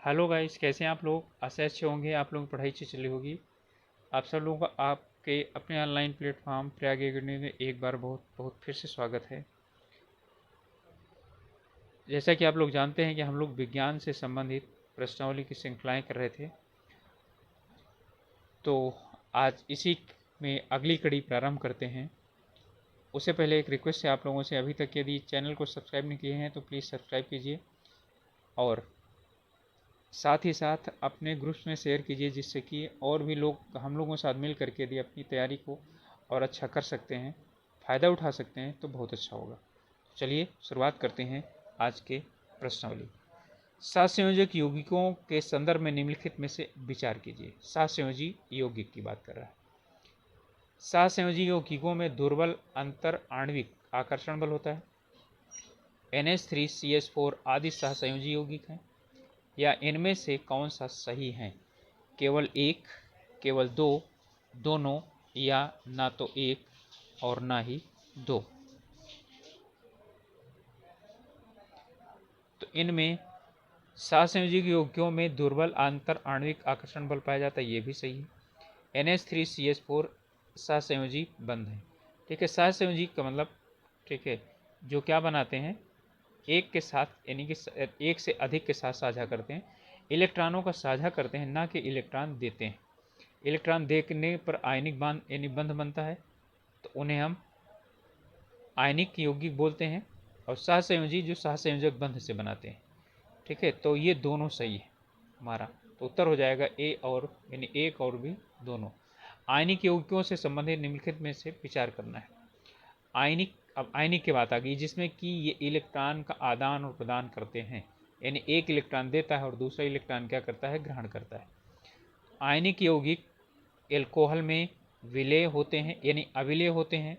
Hello guys, कैसे हैं आप लोग। आशा अच्छे होंगे, आप लोगों की पढ़ाई अच्छी चली होगी। आप सब लोगों का आपके अपने ऑनलाइन प्लेटफॉर्म प्रयाग एकेडमी में एक बार बहुत बहुत फिर से स्वागत है। जैसा कि आप लोग जानते हैं कि हम लोग विज्ञान से संबंधित प्रश्नावली की श्रृंखलाएं कर रहे थे, तो आज इसी में अगली कड़ी प्रारंभ करते हैं। उससे पहले एक रिक्वेस्ट है आप लोगों से, अभी तक यदि चैनल को सब्सक्राइब नहीं किए हैं तो प्लीज़ सब्सक्राइब कीजिए और साथ ही साथ अपने ग्रुप्स में शेयर कीजिए, जिससे कि और भी लोग हम लोगों के साथ मिल करके यदि अपनी तैयारी को और अच्छा कर सकते हैं, फ़ायदा उठा सकते हैं, तो बहुत अच्छा होगा। चलिए शुरुआत करते हैं आज के प्रश्नावली। सहसंयोजक यौगिकों के संदर्भ में निम्नलिखित में से विचार कीजिए। सहसंयोजी यौगिक की बात कर रहा है। सहसंयोजी यौगिकों में दुर्बल अंतर आणविक आकर्षण बल होता है। NH3CH4 आदि सहसंयोजी यौगिक हैं, या इनमें से कौन सा सही है? केवल एक, केवल दो, दोनों, या ना तो एक और ना ही दो। तो इनमें सहसंयोजक यौगिकों में दुर्बल आंतर आणविक आकर्षण बल पाया जाता है, ये भी सही है। NH3CH4 सहसंयोजी बंध है। ठीक है, सहसंयोजी का मतलब, ठीक है, जो क्या बनाते हैं, एक के साथ यानी कि एक से अधिक के साथ साझा करते हैं, इलेक्ट्रॉनों का साझा करते हैं, ना कि इलेक्ट्रॉन देते हैं। इलेक्ट्रॉन देखने पर आयनिक बांध यानी बंध बनता है, तो उन्हें हम आयनिक यौगिक बोलते हैं। और सहसंयोजी जो सहसंयोजक बंध से बनाते हैं। ठीक है, तो ये दोनों सही है हमारा। तो उत्तर हो जाएगा ए और, यानी एक और भी दोनों। आयनिक यौगिकों से संबंधित निम्नलिखित में से विचार करना है। आयनिक, अब आयनिक की बात आ गई, जिसमें कि ये इलेक्ट्रॉन का आदान और प्रदान करते हैं, यानी एक इलेक्ट्रॉन देता है और दूसरा इलेक्ट्रॉन क्या करता है, ग्रहण करता है। आयनिक यौगिक एल्कोहल में विलेय होते हैं, यानी अविलेय होते हैं।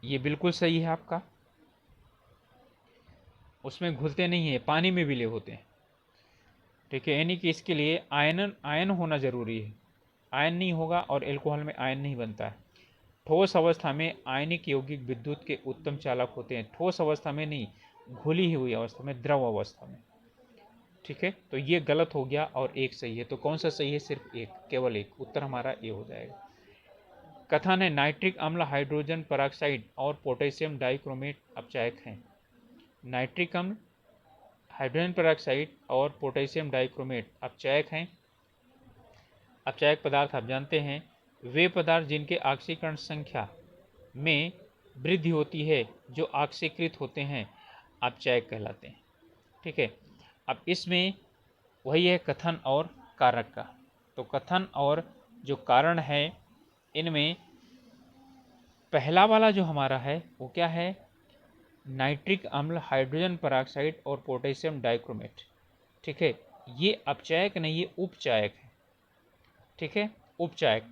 ये बिल्कुल सही है आपका, उसमें घुलते नहीं है, पानी में विलेय होते हैं। ठीक है, यानी कि इसके लिए आयन होना जरूरी है। आयन नहीं होगा और एल्कोहल में आयन नहीं बनता है। ठोस अवस्था में आयनिक यौगिक विद्युत के उत्तम चालक होते हैं। ठोस अवस्था में नहीं, घुली हुई अवस्था में, द्रव अवस्था में। ठीक है, तो ये गलत हो गया और एक सही है। तो कौन सा सही है? सिर्फ एक, केवल एक। उत्तर हमारा ये हो जाएगा। कथन है, नाइट्रिक अम्ल हाइड्रोजन पेरोक्साइड और पोटेशियम डाइक्रोमेट अपचायक हैं। नाइट्रिक अम्ल, हाइड्रोजन पेरोक्साइड और पोटेशियम डाइक्रोमेट अपचायक हैं। अपचायक पदार्थ आप जानते हैं, वे पदार्थ जिनके ऑक्सीकरण संख्या में वृद्धि होती है, जो ऑक्सीकृत होते हैं, अपचायक कहलाते हैं। ठीक है, अब इसमें वही है कथन और कारक का। तो कथन और जो कारण है, इनमें पहला वाला जो हमारा है वो क्या है? नाइट्रिक अम्ल, हाइड्रोजन पेरोक्साइड और पोटेशियम डाइक्रोमेट। ठीक है, ये अपचायक नहीं, ये उपचायक है। ठीक है, उपचायक।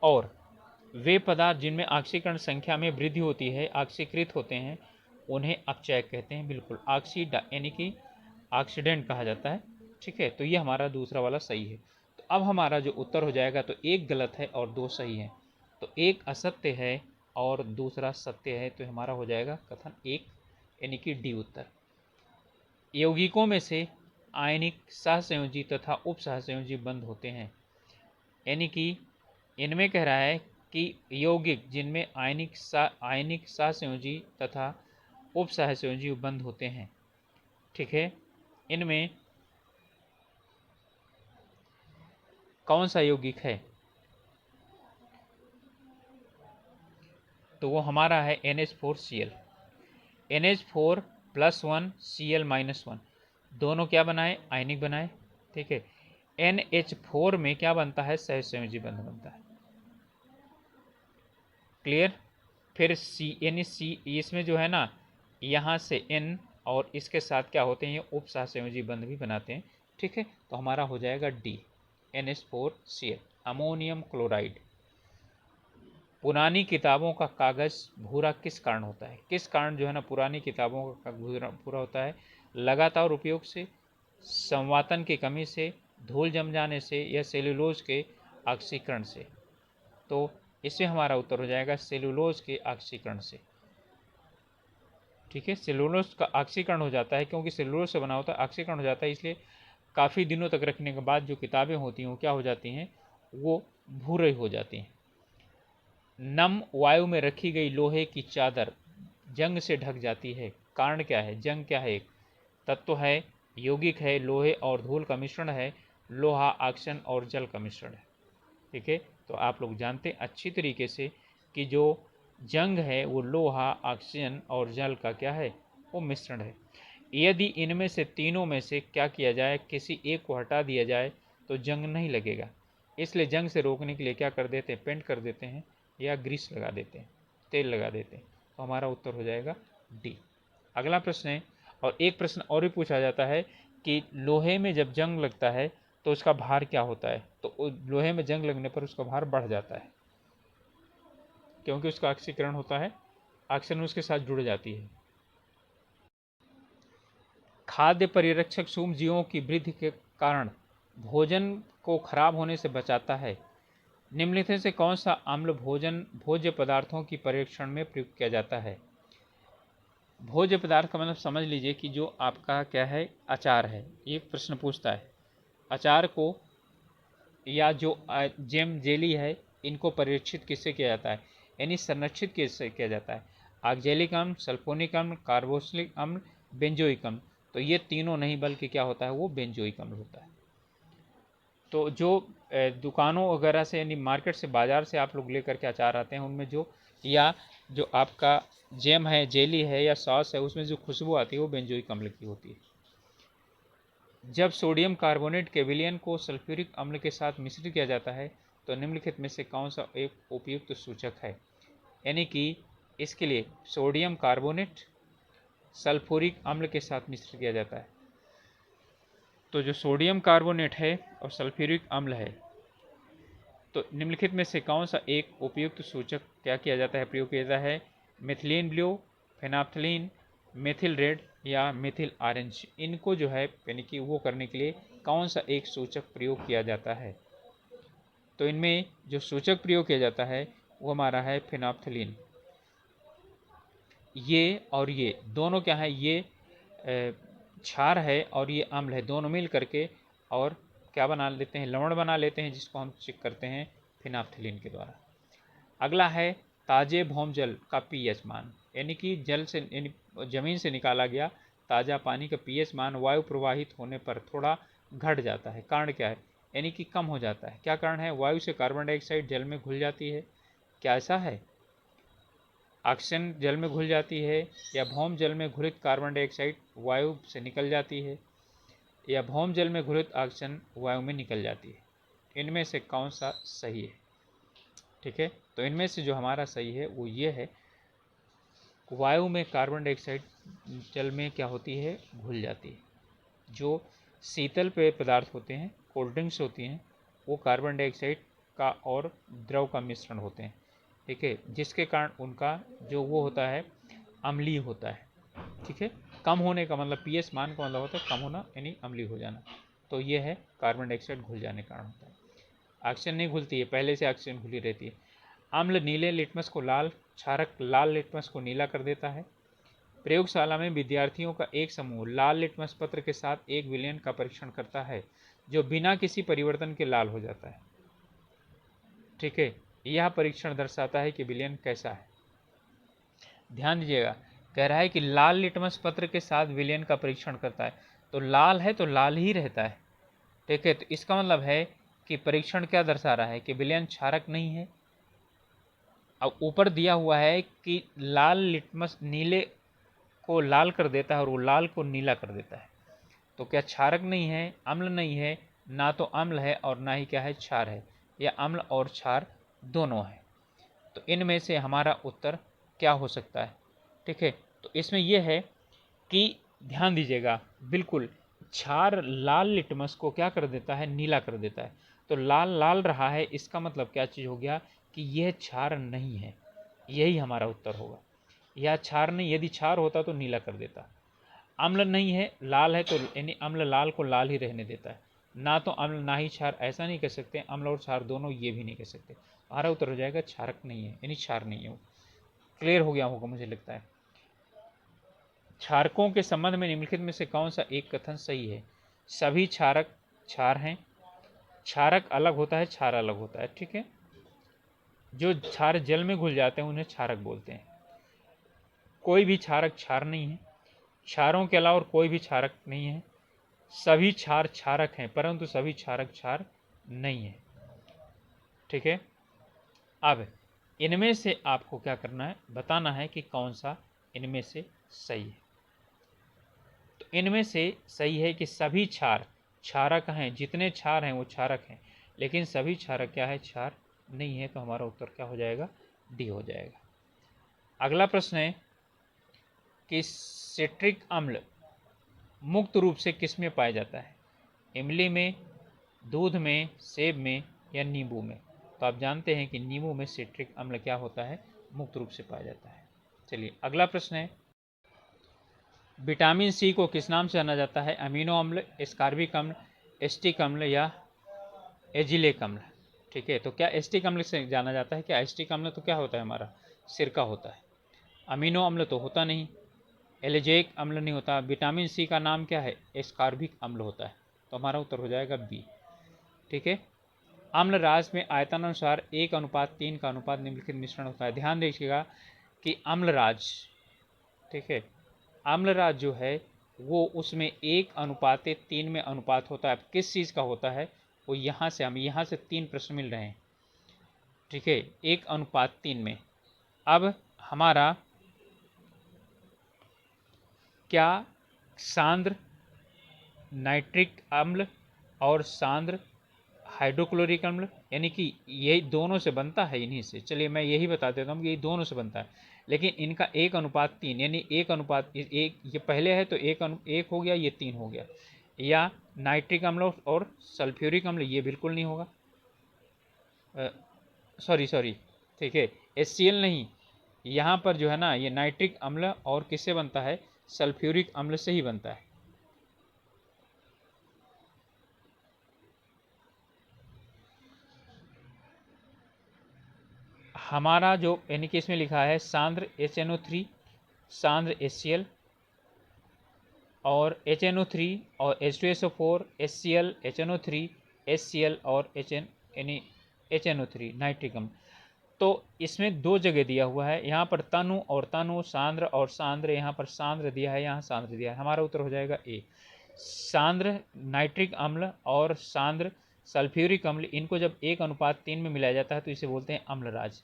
और वे पदार्थ जिनमें ऑक्सीकरण संख्या में वृद्धि होती है, ऑक्सीकृत होते हैं, उन्हें अपचायक कहते हैं। बिल्कुल, ऑक्सीडा यानी कि ऑक्सीडेंट कहा जाता है। ठीक है, तो ये हमारा दूसरा वाला सही है। तो अब हमारा जो उत्तर हो जाएगा, तो एक गलत है और दो सही है। तो एक असत्य है और दूसरा सत्य है, तो हमारा हो जाएगा कथन एक, यानी कि डी उत्तर। यौगिकों में से आयनिक सहसंयोजी तथा उप सहसंयोजी बंध होते हैं, यानी कि इनमें कह रहा है कि यौगिक जिनमें आयनिक सहसंयोजी तथा उप सहसंयोजी बंध होते हैं, ठीक है, इनमें कौन सा यौगिक है? तो वो हमारा है NH4Cl। NH4+1Cl-1, दोनों क्या बनाए? आयनिक बनाए। ठीक है, NH4 में क्या बनता है? सहसंयोजी बंध बनता है। क्लियर? फिर सी, यानी सी, इसमें जो है ना, यहाँ से N और इसके साथ क्या होते हैं? ये उप सहसंयोजी बंध भी बनाते हैं। ठीक है, तो हमारा हो जाएगा डी, NH4Cl। Ammonium chloride. पुरानी किताबों का कागज़ भूरा किस कारण होता है? किस कारण जो है ना पुरानी किताबों का भूरा होता है? लगातार उपयोग से, संवातन की कमी से, धूल जम जाने से, या सेल्यूलोज के ऑक्सीकरण से। तो इसमें हमारा उत्तर हो जाएगा सेल्यूलोज के ऑक्सीकरण से। ठीक है, सेलुलोज का ऑक्सीकरण हो जाता है, क्योंकि सेलुलोज से बना होता है, ऑक्सीकरण हो जाता है, इसलिए काफ़ी दिनों तक रखने के बाद जो किताबें होती हैं वो क्या हो जाती हैं, वो भूरे हो जाती हैं। नम वायु में रखी गई लोहे की चादर जंग से ढक जाती है। कारण क्या है? जंग क्या है? एक तत्व है, यौगिक है, लोहे और धूल का मिश्रण है, लोहा, ऑक्सीजन और जल का मिश्रण है। ठीक है, तो आप लोग जानते हैं अच्छी तरीके से कि जो जंग है वो लोहा, ऑक्सीजन और जल का क्या है, वो मिश्रण है। यदि इनमें से तीनों में से क्या किया जाए, किसी एक को हटा दिया जाए तो जंग नहीं लगेगा। इसलिए जंग से रोकने के लिए क्या कर देते हैं, पेंट कर देते हैं या ग्रीस लगा देते हैं, तेल लगा देते हैं। तो हमारा उत्तर हो जाएगा डी। अगला प्रश्न है, और एक प्रश्न और भी पूछा जाता है कि लोहे में जब जंग लगता है तो उसका भार क्या होता है। तो लोहे में जंग लगने पर उसका भार बढ़ जाता है, क्योंकि उसका ऑक्सीकरण होता है, ऑक्सीजन उसके साथ जुड़ जाती है। खाद्य परिरक्षक सूक्ष्म जीवों की वृद्धि के कारण भोजन को खराब होने से बचाता है। निम्नलिखित से कौन सा अम्ल भोज्य पदार्थों की परिरक्षण में प्रयुक्त किया जाता है। भोज्य पदार्थ का मतलब समझ लीजिए कि जो आपका क्या है, अचार है, ये प्रश्न पूछता है। अचार को या जो जेम जेली है, इनको परिरक्षित किससे किया जाता है, यानी संरक्षित किससे किया जाता है। ऑक्जेलिक अम्ल, सल्फोनिक अम्ल, कार्बोक्सिलिक अम्ल, बेंजोइक अम्ल। तो ये तीनों नहीं, बल्कि क्या होता है, वो बेंजोइक अम्ल होता है। तो जो दुकानों वगैरह से, यानी मार्केट से, बाज़ार से आप लोग लेकर के अचार आते हैं, उनमें जो या जो आपका जेम है, जेली है या सॉस है, उसमें जो खुशबू आती है वो बेंजोइक अम्ल की होती है। जब सोडियम कार्बोनेट के विलयन को सल्फ्यूरिक अम्ल के साथ मिश्रित किया जाता है तो निम्नलिखित में से कौन सा एक उपयुक्त सूचक है। यानी कि इसके लिए सोडियम कार्बोनेट सल्फ्यूरिक अम्ल के साथ मिश्रित किया जाता है। तो जो सोडियम कार्बोनेट है और सल्फ्यूरिक अम्ल है, तो निम्नलिखित में से कौन सा एक उपयुक्त सूचक क्या किया जाता है, प्रयोग किया जाता है। मिथिलीन ब्लू, फेनाफ्थलीन, मेथिल रेड या मेथिल ऑरेंज। इनको जो है यानी कि वो करने के लिए कौन सा एक सूचक प्रयोग किया जाता है। तो इनमें जो सूचक प्रयोग किया जाता है वो हमारा है फेनाफ्थलीन। ये और ये दोनों क्या है, ये क्षार है और ये अम्ल है, दोनों मिल करके और क्या बना लेते हैं, लवण बना लेते हैं, जिसको हम चेक करते हैं फेनाफ्थलीन के द्वारा। अगला है ताजे भौम जल का पीएच मान, यानी कि जल से, यानी जमीन से निकाला गया ताज़ा पानी का पीएच मान वायु प्रवाहित होने पर थोड़ा घट जाता है। कारण क्या है, यानी कि कम हो जाता है। क्या कारण है, वायु से कार्बन डाइऑक्साइड जल में घुल जाती है। क्या ऐसा है, ऑक्सीजन जल में घुल जाती है, या भौम जल में घुलित कार्बन डाइऑक्साइड वायु से निकल जाती है, या भौम जल में घुलित ऑक्सीजन वायु में निकल जाती है। इनमें से कौन सा सही है। ठीक है, तो इनमें से जो हमारा सही है वो ये है, वायु में कार्बन डाइऑक्साइड जल में क्या होती है, घुल जाती है। जो शीतल पेय पदार्थ होते हैं, कोल्ड ड्रिंक्स होती हैं, वो कार्बन डाइऑक्साइड का और द्रव का मिश्रण होते हैं। ठीक है, जिसके कारण उनका जो वो होता है, अम्लीय होता है। ठीक है, कम होने का मतलब पीएच मान का मतलब होता है कम होना, यानी अम्लीय हो जाना। तो ये है कार्बन डाइऑक्साइड घुल जाने के कारण होता है। ऑक्सीजन नहीं घुलती है, पहले से ऑक्सीजन घुली रहती है। अम्ल नीले लिटमस को लाल, क्षारक लाल लिटमस को नीला कर देता है। प्रयोगशाला में विद्यार्थियों का एक समूह लाल लिटमस पत्र के साथ एक विलयन का परीक्षण करता है जो बिना किसी परिवर्तन के लाल हो जाता है। ठीक है, यह परीक्षण दर्शाता है कि विलयन कैसा है। ध्यान दीजिएगा, कह रहा है कि लाल लिटमस पत्र के साथ विलयन का परीक्षण करता है, तो लाल है तो लाल ही रहता है। ठीक है, तो इसका मतलब है कि परीक्षण क्या दर्शा रहा है कि विलयन क्षारक नहीं है। अब ऊपर दिया हुआ है कि लाल लिटमस नीले को लाल कर देता है और वो लाल को नीला कर देता है। तो क्या क्षारक नहीं है, अम्ल नहीं है, ना तो अम्ल है और ना ही क्या है, क्षार है, या अम्ल और क्षार दोनों है। तो इनमें से हमारा उत्तर क्या हो सकता है। ठीक है, तो इसमें यह है कि ध्यान दीजिएगा, बिल्कुल क्षार लाल लिटमस को क्या कर देता है, नीला कर देता है। तो लाल लाल रहा है, इसका मतलब क्या चीज़ हो गया कि यह क्षार नहीं है। यही हमारा उत्तर होगा, यह क्षार नहीं। यदि क्षार होता तो नीला कर देता। अम्ल नहीं है, लाल है, तो यानी अम्ल लाल को लाल ही रहने देता है। ना तो अम्ल ना ही क्षार, ऐसा नहीं कह सकते। अम्ल और क्षार दोनों, ये भी नहीं कह सकते। हमारा उत्तर हो जाएगा क्षारक नहीं है, यानी क्षार नहीं है वो। क्लियर हो गया होगा मुझे लगता है। क्षारकों के संबंध में निम्नलिखित में से कौन सा एक कथन सही है? सभी क्षारक क्षार हैं, क्षारक अलग होता है, क्षार अलग होता है। ठीक है, जो क्षार जल में घुल जाते हैं उन्हें क्षारक बोलते हैं। कोई भी क्षारक क्षार नहीं है, क्षारों के अलावा और कोई भी क्षारक नहीं है। सभी क्षार क्षारक हैं परंतु सभी क्षारक क्षार नहीं है। ठीक है, अब इनमें से आपको क्या करना है, बताना है कि कौन सा इनमें से सही है। तो इनमें से सही है कि सभी क्षार क्षारक हैं, जितने क्षार हैं वो क्षारक हैं, लेकिन सभी क्षारक क्या है, क्षार नहीं है। तो हमारा उत्तर क्या हो जाएगा, डी हो जाएगा। अगला प्रश्न है कि सिट्रिक अम्ल मुक्त रूप से किस में पाया जाता है? इमली में, दूध में, सेब में या नींबू में? तो आप जानते हैं कि नींबू में सिट्रिक अम्ल क्या होता है, मुक्त रूप से पाया जाता है। चलिए अगला प्रश्न है, विटामिन सी को किस नाम से जाना जाता है? अमीनो अम्ल, एस्कॉर्बिक अम्ल, एस्टिक अम्ल या एजिलेक अम्ल? ठीक है, तो क्या एस्टिक अम्ल से जाना जाता है? क्या एस्टिक अम्ल तो क्या होता है, हमारा सिरका होता है। अमीनो अम्ल तो होता नहीं, एलिजेक अम्ल नहीं होता। विटामिन सी का नाम क्या है, एस्कॉर्बिक अम्ल होता है। तो हमारा उत्तर हो जाएगा बी। ठीक है, अम्लराज में आयतनानुसार 1:3 का अनुपात निम्नलिखित मिश्रण होता है। ध्यान रखिएगा कि अम्लराज, ठीक है, अम्लराज जो है वो उसमें 1:3 में अनुपात होता है। अब किस चीज़ का होता है वो यहाँ से, हम यहाँ से 3 प्रश्न मिल रहे हैं। ठीक है, 1:3 में। अब हमारा क्या सांद्र नाइट्रिक अम्ल और सांद्र हाइड्रोक्लोरिक अम्ल, यानी कि ये दोनों से बनता है इन्हीं से। चलिए मैं यही बता देता हूँ कि ये दोनों से बनता है, लेकिन इनका 1:3 यानी 1:1, ये पहले है तो 1 हो गया, ये 3 हो गया। या नाइट्रिक अम्ल और सल्फ्यूरिक अम्ल, ये बिल्कुल नहीं होगा, सॉरी, ठीक है, HCl नहीं, यहाँ पर जो है ना ये नाइट्रिक अम्ल और किससे बनता है, सल्फ्यूरिक अम्ल से ही बनता है। हमारा जो यानी कि इसमें लिखा है सांद्र HNO3, सांद्र HCl और HNO3 और H2SO4, HCl, HNO3, HCl और HNO3 नाइट्रिक अम्ल। तो इसमें 2 जगह दिया हुआ है, यहाँ पर तनु और तनु, सांद्र और सांद्र, यहाँ पर सांद्र दिया है, यहाँ सांद्र दिया है। हमारा उत्तर हो जाएगा ए। सांद्र नाइट्रिक अम्ल और सांद्र सल्फ्यूरिक अम्ल, इनको जब 1:3 में मिलाया जाता है तो इसे बोलते हैं अम्लराज।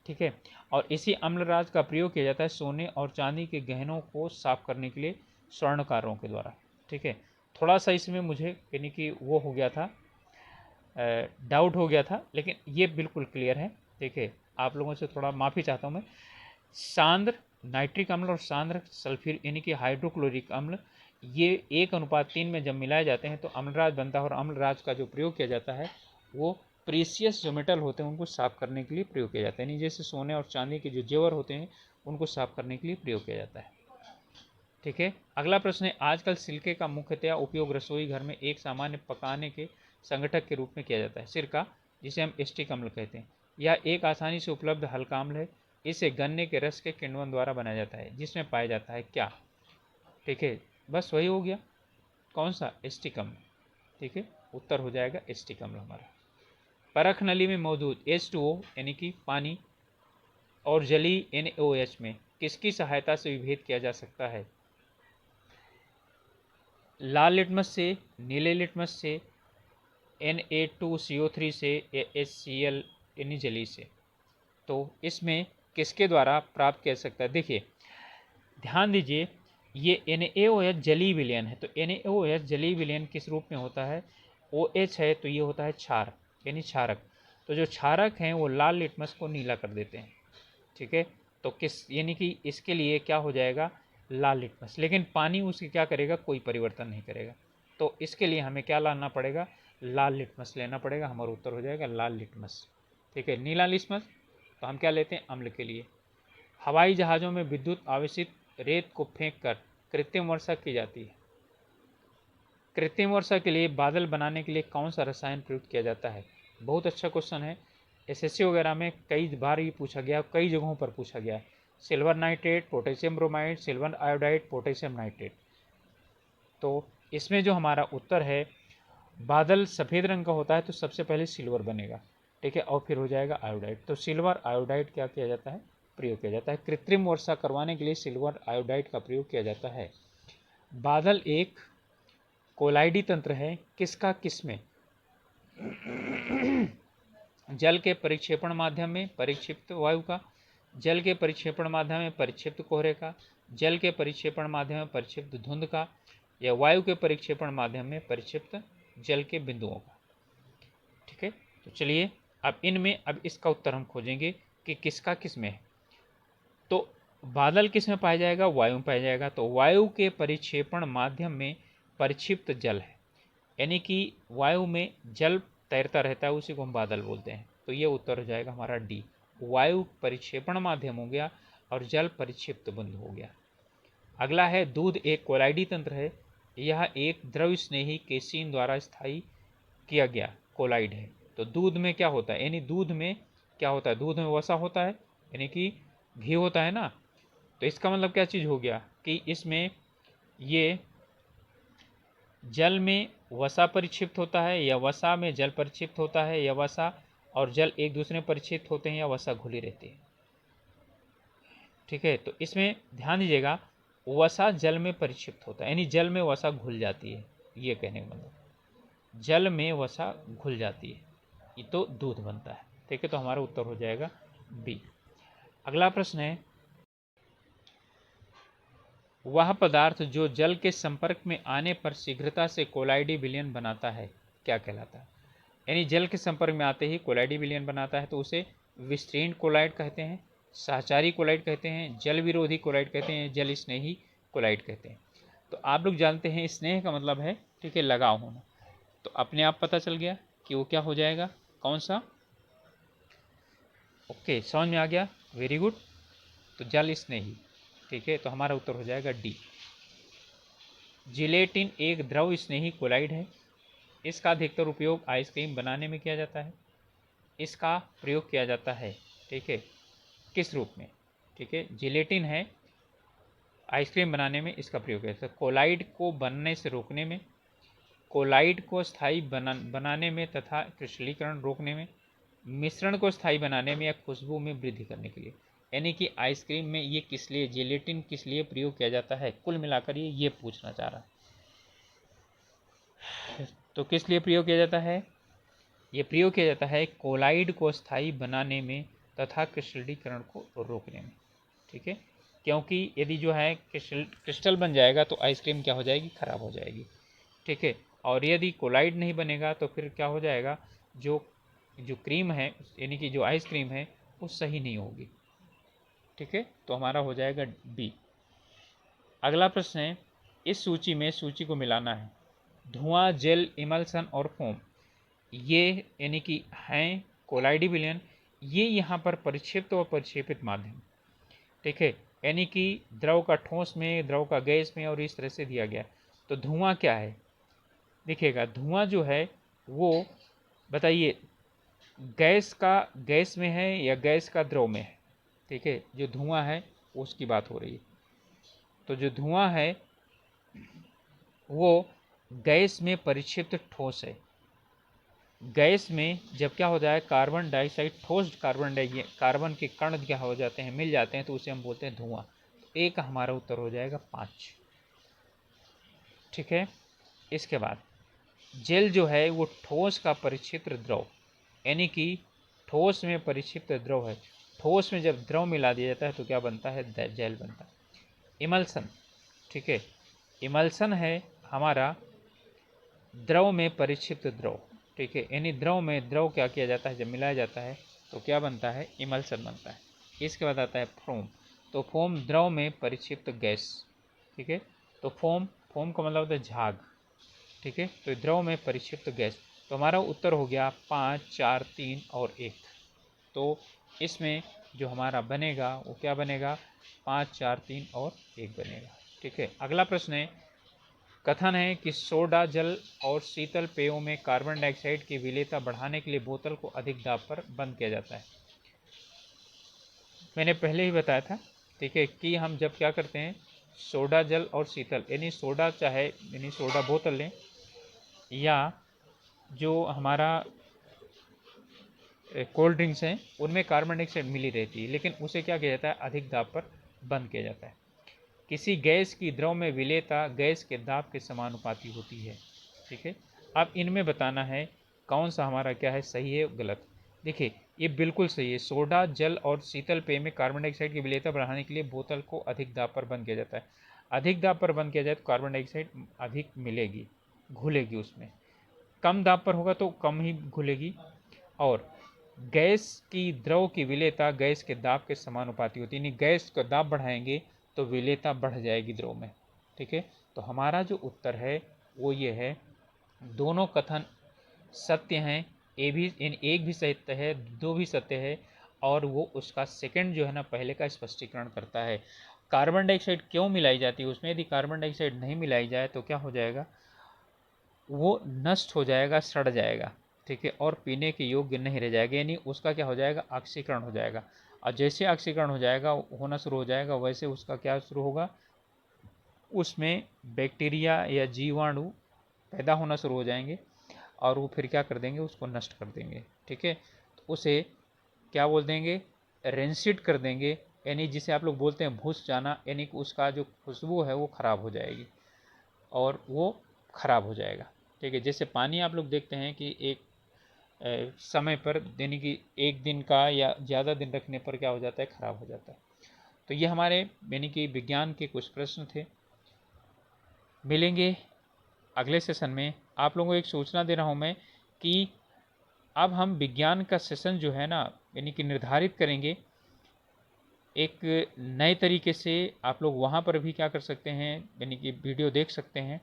ठीक है, और इसी अम्लराज का प्रयोग किया जाता है सोने और चांदी के गहनों को साफ करने के लिए स्वर्णकारों के द्वारा। ठीक है, थोड़ा सा इसमें मुझे यानी कि वो हो गया था, डाउट हो गया था, लेकिन ये बिल्कुल क्लियर है। ठीक है, आप लोगों से थोड़ा माफ़ी चाहता हूँ मैं। सांद्र नाइट्रिक अम्ल और सांद्र सल्फ्यूर यानी कि हाइड्रोक्लोरिक अम्ल, ये 1:3 में जब मिलाए जाते हैं तो अम्लराज बनता है। और अम्लराज का जो प्रयोग किया जाता है वो प्रीसियस जो मेटल होते हैं उनको साफ करने के लिए प्रयोग किया जाता है, यानी जैसे सोने और चांदी के जो जेवर होते हैं उनको साफ करने के लिए प्रयोग किया जाता है। ठीक है, अगला प्रश्न है, आजकल सिरके का मुख्यतया उपयोग रसोई घर में एक सामान्य पकाने के संगठक के रूप में किया जाता है। सिरका, जिसे हम एस्टिक अम्ल कहते हैं, यह एक आसानी से उपलब्ध हल्का अम्ल है। इसे गन्ने के रस के किण्वन द्वारा बनाया जाता है, जिसमें पाया जाता है क्या? ठीक है, बस वही हो गया, कौन सा, एस्टिक अम्ल। ठीक है, उत्तर हो जाएगा एस्टिक अम्ल हमारा। परख नली में मौजूद H2O यानी कि पानी और जलीय NaOH में किसकी सहायता से विभेद किया जा सकता है? लाल लिटमस से, नीले लिटमस से, Na2CO3 से या HCl यानी जलीय से? तो इसमें किसके द्वारा प्राप्त किया जा सकता है? देखिए ध्यान दीजिए, ये NaOH जलीय विलयन है, तो NaOH जलीय विलयन किस रूप में होता है? OH है तो ये होता है क्षार यानी क्षारक। तो जो क्षारक हैं वो लाल लिटमस को नीला कर देते हैं। ठीक है, तो किस यानी कि इसके लिए क्या हो जाएगा, लाल लिटमस। लेकिन पानी उसकी क्या करेगा, कोई परिवर्तन नहीं करेगा। तो इसके लिए हमें क्या लाना पड़ेगा, लाल लिटमस लेना पड़ेगा। हमारा उत्तर हो जाएगा लाल लिटमस। ठीक है, नीला लिटमस तो हम क्या लेते हैं, अम्ल के लिए। हवाई जहाज़ों में विद्युत आवेशित रेत को फेंककर कृत्रिम वर्षा की जाती है। कृत्रिम वर्षा के लिए बादल बनाने के लिए कौन सा रसायन प्रयुक्त किया जाता है? बहुत अच्छा क्वेश्चन है, एसएससी वगैरह में कई बार ये पूछा गया, कई जगहों पर पूछा गया है। Silver nitrate, potassium bromide, silver iodide, potassium nitrate. तो इसमें जो हमारा उत्तर है, बादल सफ़ेद रंग का होता है तो सबसे पहले सिल्वर बनेगा, ठीक है, और फिर हो जाएगा आयोडाइड। तो सिल्वर आयोडाइड क्या किया जाता है, प्रयोग किया जाता है। कृत्रिम वर्षा करवाने के लिए सिल्वर आयोडाइड का प्रयोग किया जाता है। बादल एक कोलाइडी तंत्र है, किसका, किसमें? जल के परिक्षेपण माध्यम में परिक्षिप्त वायु का, जल के परिक्षेपण माध्यम में परिक्षिप्त कोहरे का, जल के परिक्षेपण माध्यम में परिक्षिप्त धुंध का, या वायु के परिक्षेपण माध्यम में परिक्षिप्त जल के बिंदुओं का। ठीक है, तो चलिए अब इनमें अब इसका उत्तर हम खोजेंगे कि किसका किसमें है। तो बादल किस में पाया जाएगा, वायु में पाया जाएगा। तो वायु के परिक्षेपण माध्यम में परिक्षिप्त जल है, यानी कि वायु में जल तैरता रहता है, उसी को हम बादल बोलते हैं। तो ये उत्तर हो जाएगा हमारा डी, वायु परिक्षेपण माध्यम हो गया और जल परिक्षिप्त बंद हो गया। अगला है दूध एक कोलाइडी तंत्र है, यह एक द्रव स्नेही केसीन द्वारा स्थायी किया गया कोलाइड है। तो दूध में क्या होता है, यानी दूध में क्या होता है, दूध में वसा होता है, यानी कि घी होता है ना। तो इसका मतलब क्या चीज़ हो गया कि इसमें ये जल में वसा परिक्षिप्त होता है, या वसा में जल परिक्षिप्त होता है, या वसा और जल एक दूसरे में परिक्षिप्त होते हैं, या वसा घुली रहती है। ठीक है, तो इसमें ध्यान दीजिएगा, वसा जल में परिक्षिप्त होता है, यानी जल में वसा घुल जाती है, ये कहने का मतलब जल में वसा घुल जाती है, ये तो दूध बनता है। ठीक है, तो हमारा उत्तर हो जाएगा बी। अगला प्रश्न है, वह पदार्थ जो जल के संपर्क में आने पर शीघ्रता से कोलाइडी विलयन बनाता है क्या कहलाता है? यानी जल के संपर्क में आते ही कोलाइडी विलयन बनाता है, तो उसे विस्तीर्ण कोलाइड कहते हैं, सहचारी कोलाइड कहते हैं, जल विरोधी कोलाइड कहते हैं, जल स्नेही कोलाइड कहते हैं। तो आप लोग जानते हैं स्नेह का मतलब है, ठीक है, लगाव होना। तो अपने आप पता चल गया कि वो क्या हो जाएगा, कौन सा। ओके, समझ में आ गया, वेरी गुड। तो जल स्नेही, ठीक है, तो हमारा उत्तर हो जाएगा डी। जिलेटिन एक द्रव स्नेही कोलाइड है, इसका अधिकतर उपयोग आइसक्रीम बनाने में किया जाता है। इसका प्रयोग किया जाता है, ठीक है, किस रूप में, ठीक है, जिलेटिन है, आइसक्रीम बनाने में इसका प्रयोग किया जाता है। कोलाइड को बनने से रोकने में, कोलाइड को स्थायी बनाने में तथा क्रिस्टलीकरण रोकने में, मिश्रण को स्थायी बनाने में, या खुशबू में वृद्धि करने के लिए। यानी कि आइसक्रीम में ये किस लिए, जिलेटिन किस लिए प्रयोग किया जाता है, कुल मिलाकर ये पूछना चाह रहा है। तो किस लिए प्रयोग किया जाता है, ये प्रयोग किया जाता है कोलाइड को स्थायी बनाने में तथा क्रिस्टलीकरण को रोकने में। ठीक है, क्योंकि यदि जो है क्रिस्टल बन जाएगा तो आइसक्रीम क्या हो जाएगी, खराब हो जाएगी। ठीक है, और यदि कोलाइड नहीं बनेगा तो फिर क्या हो जाएगा, जो क्रीम है, यानी कि जो आइसक्रीम है वो सही नहीं होगी। ठीक है, तो हमारा हो जाएगा बी। अगला प्रश्न है, इस सूची में सूची को मिलाना है। धुआं, जेल, इमल्सन और फोम, ये यानी कि हैं कोलाइडी विलयन, ये यहाँ पर परिक्षिप्त और परिक्षेपित माध्यम। ठीक है, यानी कि द्रव का ठोस में, द्रव का गैस में, और इस तरह से दिया गया। तो धुआं क्या है, देखिएगा, धुआं जो है वो बताइए गैस में है या गैस का द्रव में है। ठीक है, जो धुआं है उसकी बात हो रही है। तो जो धुआं है वो गैस में परिक्षिप्त ठोस है। गैस में जब क्या हो जाए, कार्बन डाइऑक्साइड, ठोस कार्बन के कण क्या हो जाते हैं, मिल जाते हैं, तो उसे हम बोलते हैं धुआं। ए का हमारा उत्तर हो जाएगा 5। ठीक है, इसके बाद जेल जो है वो ठोस का परिक्षिप्त द्रव, यानी कि ठोस में परिक्षिप्त द्रव है। ठोस में जब द्रव मिला दिया जाता है तो क्या बनता है, जेल बनता है। इमल्सन, ठीक है, इमल्सन है हमारा द्रव में परिक्षिप्त द्रव। ठीक है, यानी द्रव में द्रव क्या किया जाता है, जब मिलाया जाता है तो क्या बनता है, इमल्सन बनता है। इसके बाद आता है फोम। तो फोम द्रव में परिक्षिप्त गैस। ठीक है, तो फोम का मतलब होता है झाग। ठीक है, तो द्रव में परिक्षिप्त गैस। तो हमारा उत्तर हो गया 5, 4, 3 और 1। तो इसमें जो हमारा बनेगा वो क्या बनेगा, 5, 4, 3 और 1 बनेगा। ठीक है, अगला प्रश्न है, कथन है कि सोडा जल और शीतल पेयों में कार्बन डाइऑक्साइड की विलेयता बढ़ाने के लिए बोतल को अधिक दाब पर बंद किया जाता है। मैंने पहले ही बताया था ठीक है, कि हम जब क्या करते हैं सोडा जल और शीतल, यानी सोडा चाहे यानी सोडा बोतल लें या जो हमारा कोल्ड ड्रिंक्स हैं उनमें कार्बन डाइऑक्साइड मिली रहती है, लेकिन उसे क्या किया जाता है अधिक दाब पर बंद किया जाता है। किसी गैस की द्रव में विलेयता गैस के दाब के समानुपाती होती है। ठीक है, अब इनमें बताना है कौन सा हमारा क्या है सही है गलत। देखिए ये बिल्कुल सही है, सोडा जल और शीतल पेय में कार्बन डाइऑक्साइड की विलेयता बढ़ाने के लिए बोतल को अधिक दाब पर बंद किया जाता है। अधिक दाब पर बंद किया जाए तो कार्बन डाइऑक्साइड अधिक मिलेगी, घुलेगी उसमें। कम दाब पर होगा तो कम ही घुलेगी। और गैस की द्रव की विलेयता गैस के दाब के समानुपाती होती है, यानी गैस का दाब बढ़ाएंगे तो विलेयता बढ़ जाएगी द्रव में। ठीक है, तो हमारा जो उत्तर है वो ये है, दोनों कथन सत्य हैं, एक भी सत्य है, दो भी सत्य है, और वो उसका सेकंड जो है ना पहले का स्पष्टीकरण करता है। कार्बन डाइऑक्साइड क्यों मिलाई जाती है उसमें, यदि कार्बन डाइऑक्साइड नहीं मिलाई जाए तो क्या हो जाएगा, वो नष्ट हो जाएगा, सड़ जाएगा। ठीक है, और पीने के योग्य नहीं रह जाएगा, यानी उसका क्या हो जाएगा ऑक्सीकरण हो जाएगा। और जैसे ऑक्सीकरण हो जाएगा होना शुरू हो जाएगा वैसे उसका क्या शुरू होगा, उसमें बैक्टीरिया या जीवाणु पैदा होना शुरू हो जाएंगे और वो फिर क्या कर देंगे उसको नष्ट कर देंगे। ठीक है, तो उसे क्या बोल देंगे, रेंसिड कर देंगे, यानी जिसे आप लोग बोलते हैं भूस जाना, यानी कि उसका जो खुशबू है वो ख़राब हो जाएगी और वो ख़राब हो जाएगा। ठीक है, जैसे पानी आप लोग देखते हैं कि एक समय पर यानी कि एक दिन का या ज़्यादा दिन रखने पर क्या हो जाता है ख़राब हो जाता है। तो ये हमारे यानी कि विज्ञान के कुछ प्रश्न थे। मिलेंगे अगले सेशन में। आप लोगों को एक सूचना दे रहा हूँ मैं कि अब हम विज्ञान का सेशन जो है ना यानी कि निर्धारित करेंगे एक नए तरीके से। आप लोग वहाँ पर भी क्या कर सकते हैं यानी कि वीडियो देख सकते हैं,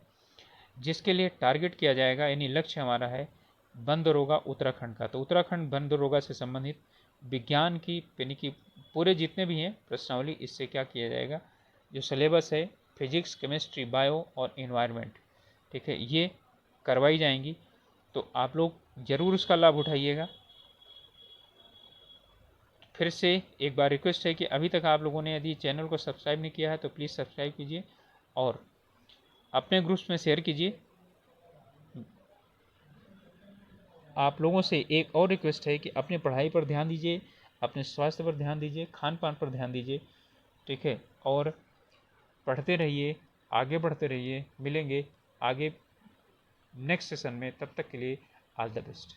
जिसके लिए टारगेट किया जाएगा यानी लक्ष्य हमारा है बंदरोगा उत्तराखंड का। तो उत्तराखंड बंदरोगा से संबंधित विज्ञान की यानी कि पूरे जितने भी हैं प्रश्नावली, इससे क्या किया जाएगा, जो सिलेबस है फिजिक्स केमिस्ट्री बायो और इन्वायरमेंट, ठीक है, ये करवाई जाएंगी। तो आप लोग ज़रूर उसका लाभ उठाइएगा। फिर से एक बार रिक्वेस्ट है कि अभी तक आप लोगों ने यदि चैनल को सब्सक्राइब नहीं किया है तो प्लीज़ सब्सक्राइब कीजिए और अपने ग्रुप्स में शेयर कीजिए। आप लोगों से एक और रिक्वेस्ट है कि अपनी पढ़ाई पर ध्यान दीजिए, अपने स्वास्थ्य पर ध्यान दीजिए, खान पान पर ध्यान दीजिए। ठीक है, और पढ़ते रहिए, आगे बढ़ते रहिए। मिलेंगे आगे नेक्स्ट सेशन में, तब तक के लिए ऑल द बेस्ट।